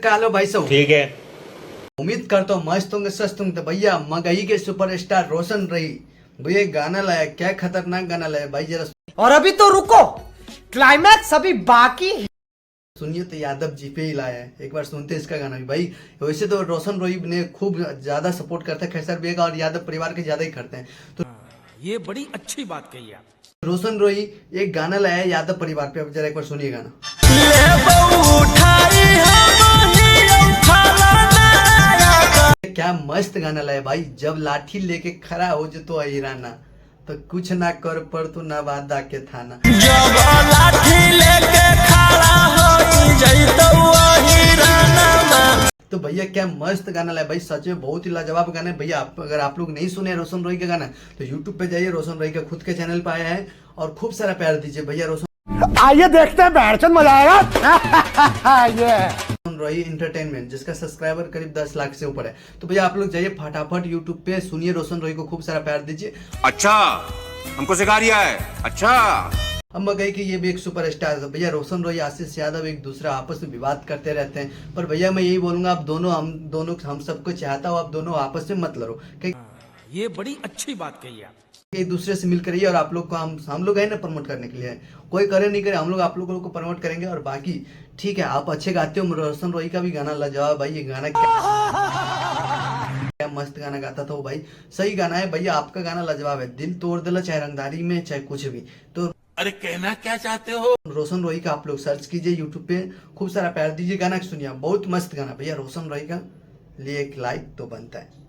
का लो भाई साहब। ठीक है। उम्मीद करता हूँ मस्त होंगे, स्वस्थ होंगे। तो भैया मगही के सुपरस्टार रोशन रही भैया एक गाना लाया, क्या खतरनाक गाना लाया भाई, जरा और अभी तो रुको, क्लाइमैक्स अभी बाकी है। सुनिए। तो यादव जी पे ही लाया है, एक बार सुनते हैं इसका गाना भी भाई। वैसे तो रोशन रोई ने खूब ज्यादा सपोर्ट करता है खेसारी भैया का, और यादव परिवार के ज्यादा ही करते हैं। तो ये बड़ी अच्छी बात कही आप। रोशन रोई एक गाना लाया है यादव परिवार पे, अब जरा एक बार सुनिए गाना। क्या मस्त गाना लाया भाई। जब लाठी लेके खड़ा हो जो तो अहिराना, तो कुछ ना कर पर तू ना वादा के थाना। जब लाठी लेके खड़ा हो जइतो अहिराना। तो भैया क्या मस्त गाना लाया भाई, सच में बहुत ही लाजवाब गाना है भैया। अगर आप लोग नहीं सुने रोशन रोई का गाना तो यूट्यूब पे जाइए, रोशन रोई का खुद के चैनल पे आया है, और खूब सारा प्यार दीजिए भैया। रोशन आइए देखते हैं, बैठचंद मजा आएगा। ये रही एंटरटेनमेंट, जिसका सब्सक्राइबर करीब 10 लाख से ऊपर है। तो भैया आप लोग जाइए फटाफट यूट्यूब पे, सुनिए रोशन रोई को, खूब सारा प्यार दीजिए। अच्छा, हमको सिखा रिया है। अच्छा, हम कहे कि ये भी एक सुपरस्टार है भैया। रोशन रोई आशीष यादव एक दूसरा आपस में विवाद करते रहते हैं, पर भैया मैं यही बोलूंगा, आप दोनों हम सबको चाहता हूँ, आप दोनों आपस में मत लड़ो। ये बड़ी अच्छी बात कही आप। एक दूसरे से मिलकर रहिए, और आप लोग को हम लोग है ना प्रमोट करने के लिए, कोई करे नहीं करे, हम लोग आप लोगों को प्रमोट करेंगे। और बाकी ठीक है, आप अच्छे गाते हो, रोशन रोई का भी गाना लाजवाब भाई। ये गाना क्या मस्त गाना गाता था वो भाई, सही गाना है भैया। आपका गाना लाजवाब है, दिल तोड़ दिला, चाहे रंगदारी में चाहे कुछ भी। तो अरे कहना क्या चाहते हो? रोशन रोई का आप लोग सर्च कीजिए यूट्यूब पे, खूब सारा प्यार दीजिए, गाना सुनिए, बहुत मस्त गाना भैया। रोशन रोई का लिए एक लाइक तो बनता है।